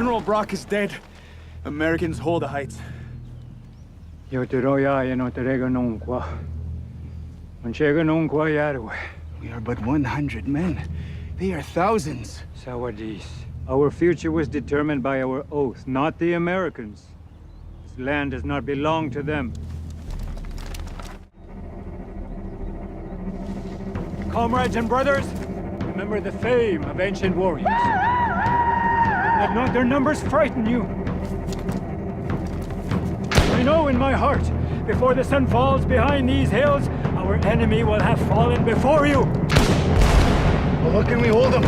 General Brock is dead. Americans hold the heights. Yo te roya y no te rega nunca. Manchega nunca yarwe. We are but 100 men. They are thousands. Sawadis. Our future was determined by our oath, not the Americans. This land does not belong to them. Comrades and brothers, remember the fame of ancient warriors. Let not their numbers frighten you. I know in my heart, before the sun falls behind these hills, our enemy will have fallen before you. Well, what can we hold them?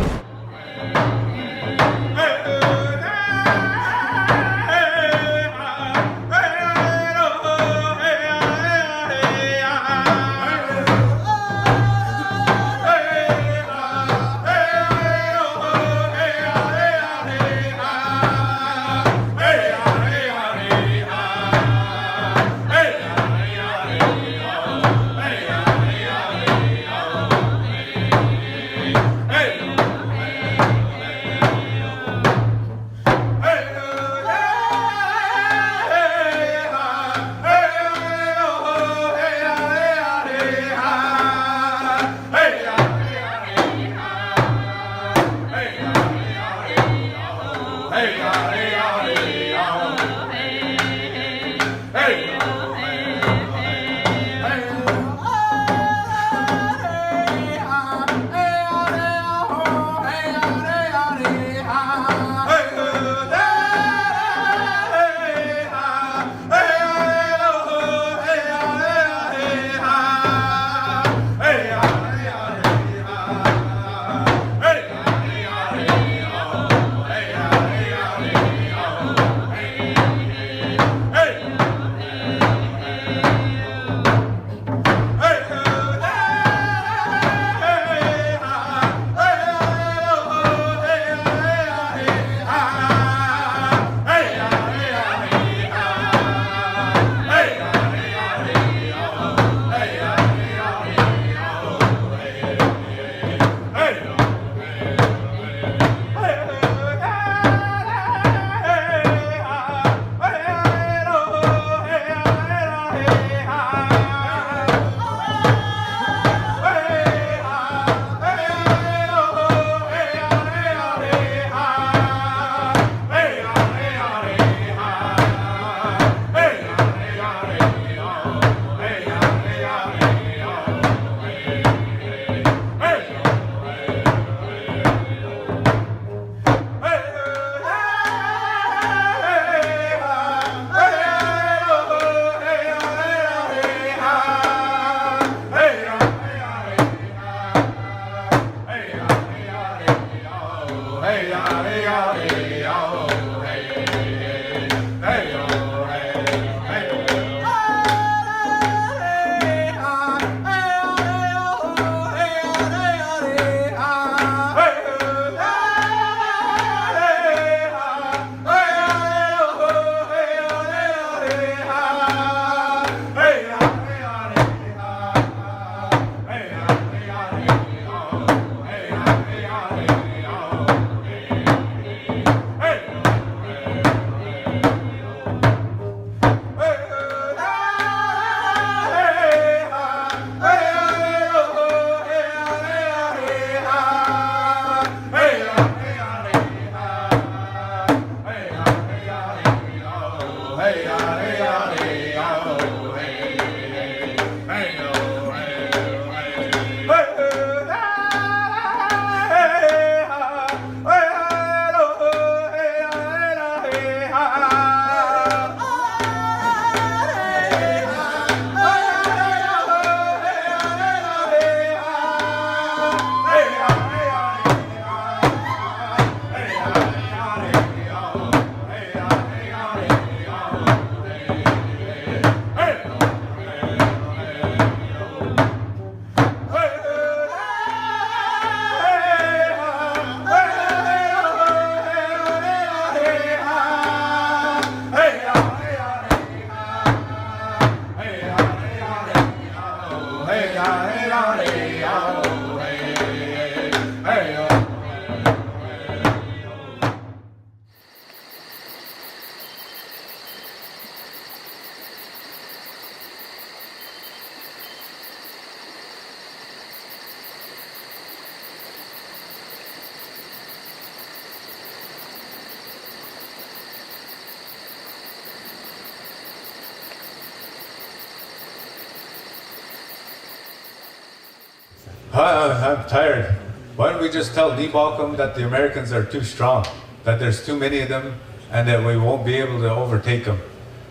I'm tired. Why don't we just tell Niibaakhom that the Americans are too strong, that there's too many of them, and that we won't be able to overtake them,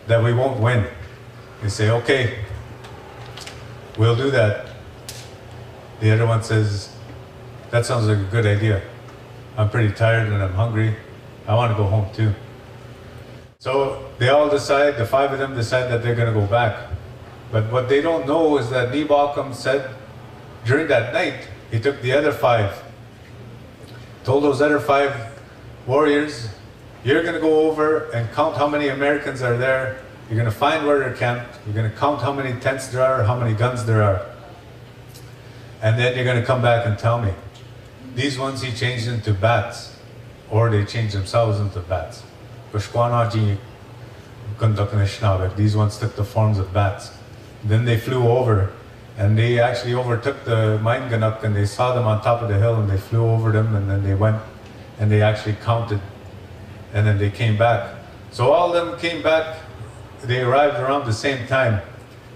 that we won't win. They say, okay, we'll do that. The other one says, that sounds like a good idea. I'm pretty tired and I'm hungry. I want to go home too. So they all decide, the 5 of them decide that they're going to go back. But what they don't know is that Niibaakhom said during that night, he took the other 5, told those other 5 warriors, you're going to go over and count how many Americans are there. You're going to find where they're camped. You're going to count how many tents there are, how many guns there are. And then you're going to come back and tell me. These ones he changed into bats, or they changed themselves into bats. These ones took the forms of bats. Then they flew over, and they actually overtook the Mainganuk, and they saw them on top of the hill, and they flew over them, and then they went, and they actually counted, and then they came back. So all of them came back. They arrived around the same time.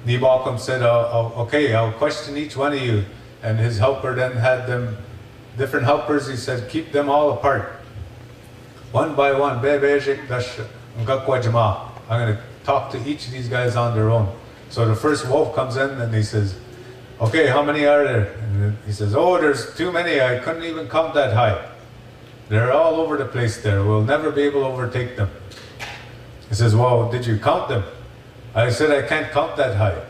Niibaakhom said, okay, I'll question each one of you. And his helper then had them, different helpers, he said, keep them all apart. One by one, I'm going to talk to each of these guys on their own. So the first wolf comes in and he says, okay, how many are there? And he says, oh, there's too many, I couldn't even count that high. They're all over the place there, we'll never be able to overtake them. He says, well, did you count them? I said, I can't count that high.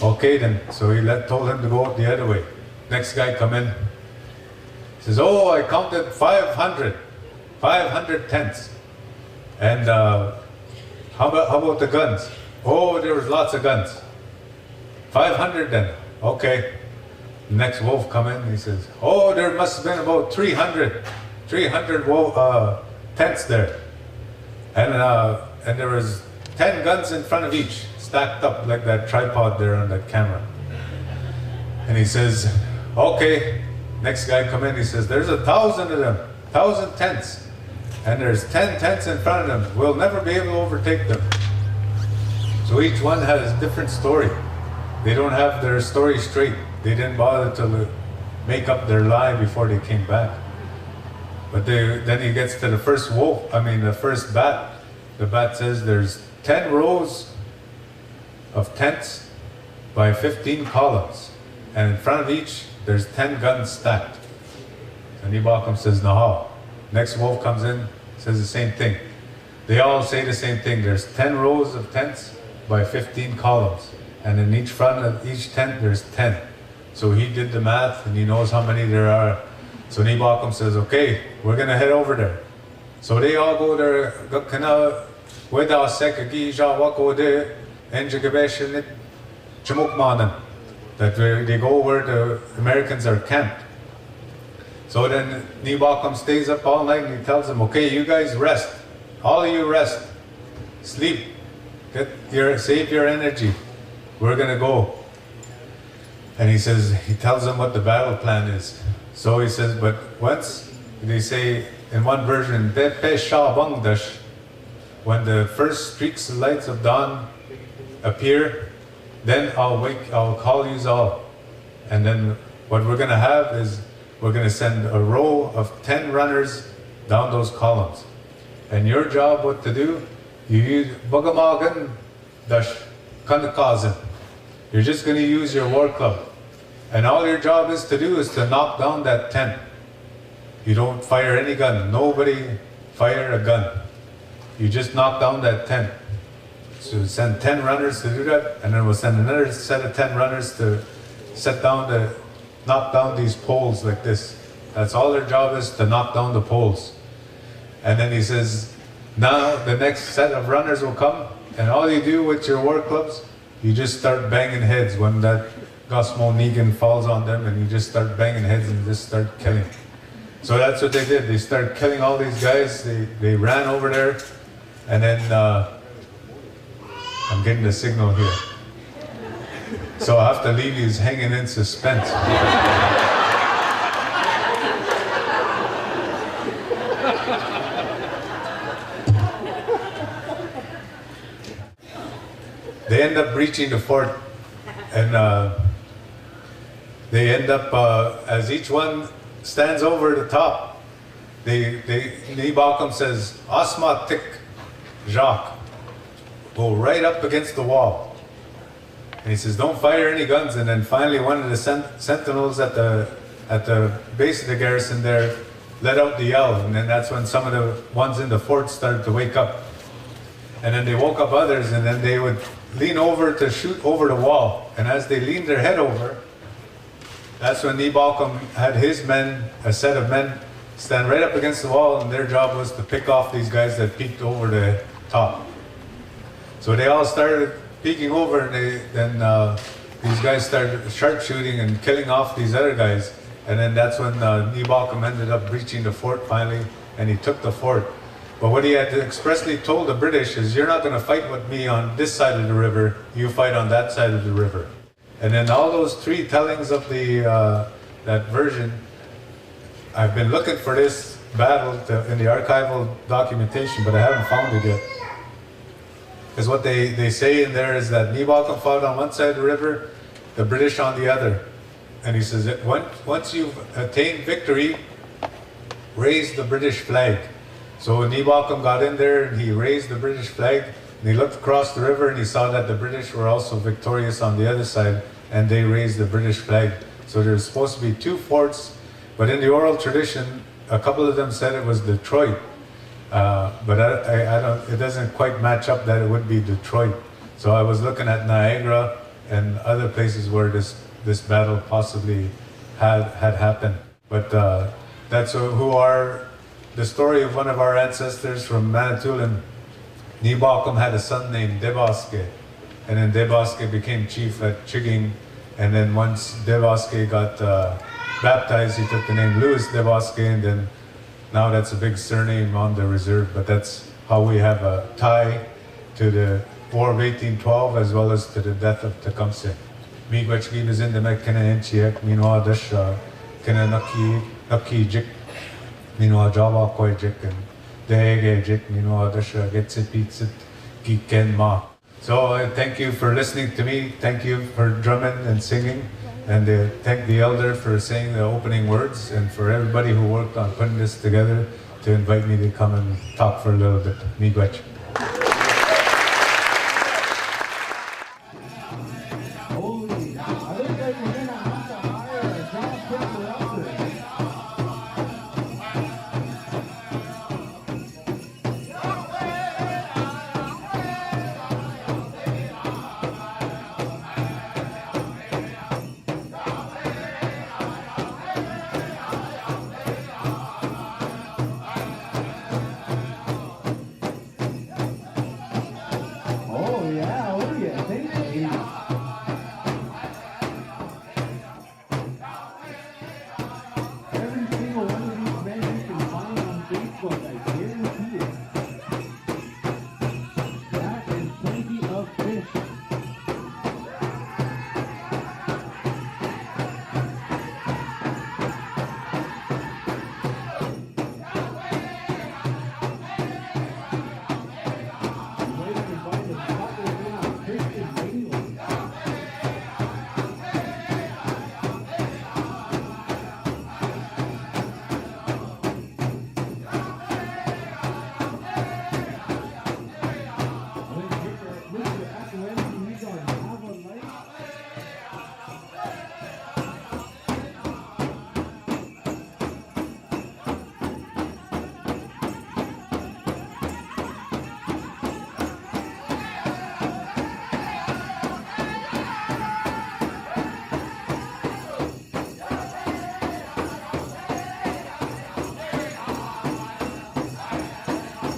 Okay then, so he told him to go out the other way. Next guy come in. He says, oh, I counted 500 tents. And how about the guns? Oh, there was lots of guns. 500 then, okay. The next wolf come in, he says, oh, there must have been about 300 tents there. And there was 10 guns in front of each, stacked up like that tripod there on that camera. And he says, okay, next guy come in, he says, there's 1,000 of them, 1,000 tents. And there's 10 tents in front of them. We'll never be able to overtake them. So each one has a different story. They don't have their story straight. They didn't bother to make up their lie before they came back. But then he gets to the first wolf, the first bat. The bat says there's 10 rows of tents by 15 columns. And in front of each, there's 10 guns stacked. So Niibaakhom says, no. Next wolf comes in, says the same thing. They all say the same thing. There's 10 rows of tents by 15 columns. And in each front of each tent, there's 10. So he did the math and he knows how many there are. So Niibaakhom says, okay, we're going to head over there. So they all go there, that they go where the Americans are camped. So then Niibaakhom stays up all night and he tells them, okay, you guys rest. All of you rest. Sleep. Save your energy. We're going to go. And he tells them what the battle plan is. So he says, but once they say in one version, when the first streaks of lights of dawn appear, then I'll call you all. And then what we're going to have is we're going to send a row of 10 runners down those columns. And your job, what to do, you use Bagamagan dash Kanakazin. You're just going to use your war club. And all your job is to do is to knock down that tent. You don't fire any gun. Nobody fire a gun. You just knock down that tent. So send 10 runners to do that, and then we'll send another set of 10 runners to knock down these poles like this. That's all their job is, to knock down the poles. And then he says, now the next set of runners will come, and all you do with your war clubs, you just start banging heads when that Gosmo Negan falls on them, and you just start banging heads and just start killing. So that's what they did. They started killing all these guys. They ran over there, and then I'm getting the signal here. So I have to leave you hanging in suspense. They end up breaching the fort, and they end up, as each one stands over the top, Niibaakhom says, Asma Tik Jacques, go right up against the wall. And he says, don't fire any guns. And then finally one of the sentinels at the base of the garrison there let out the yell. And then that's when some of the ones in the fort started to wake up. And then they woke up others, and then they would lean over to shoot over the wall. And as they leaned their head over, that's when Niibaakhom had his men, a set of men, stand right up against the wall, and their job was to pick off these guys that peeked over the top. So they all started peeking over, and then these guys started sharpshooting and killing off these other guys. And then that's when Niibaakhom ended up breaching the fort finally, and he took the fort. But what he had expressly told the British is, you're not going to fight with me on this side of the river, you fight on that side of the river. And then all those three tellings of that version, I've been looking for this battle in the archival documentation, but I haven't found it yet. Because what they say in there is that Niibaakhom fought on one side of the river, the British on the other. And he says that once you've attained victory, raise the British flag. So Niibaakhom got in there and he raised the British flag, and he looked across the river and he saw that the British were also victorious on the other side, and they raised the British flag. So there's supposed to be two forts, but in the oral tradition, a couple of them said it was Detroit. But I don't, it doesn't quite match up that it would be Detroit. So I was looking at Niagara and other places where this battle possibly had happened. But that's who are the story of one of our ancestors from Manitoulin. Niibaakhom had a son named Debassige, and then Debassige became chief at M'Chi-geeng. And then once Debassige got baptized, he took the name Lewis Debassige, and then now that's a big surname on the reserve. But that's how we have a tie to the War of 1812 as well as to the death of Tecumseh. Miigwech is in the Mekana Enchiek, Minwa Dasha, Kana Naki Jik, Minwa Java Koi Jik, and Dege Jik, Minwa Dasha, Getsit Pitsit, Giken Ma. So thank you for listening to me. Thank you for drumming and singing. And thank the elder for saying the opening words, and for everybody who worked on putting this together to invite me to come and talk for a little bit. Miigwech.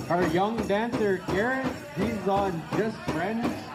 Our young dancer, Garrett, he's on Just Friends.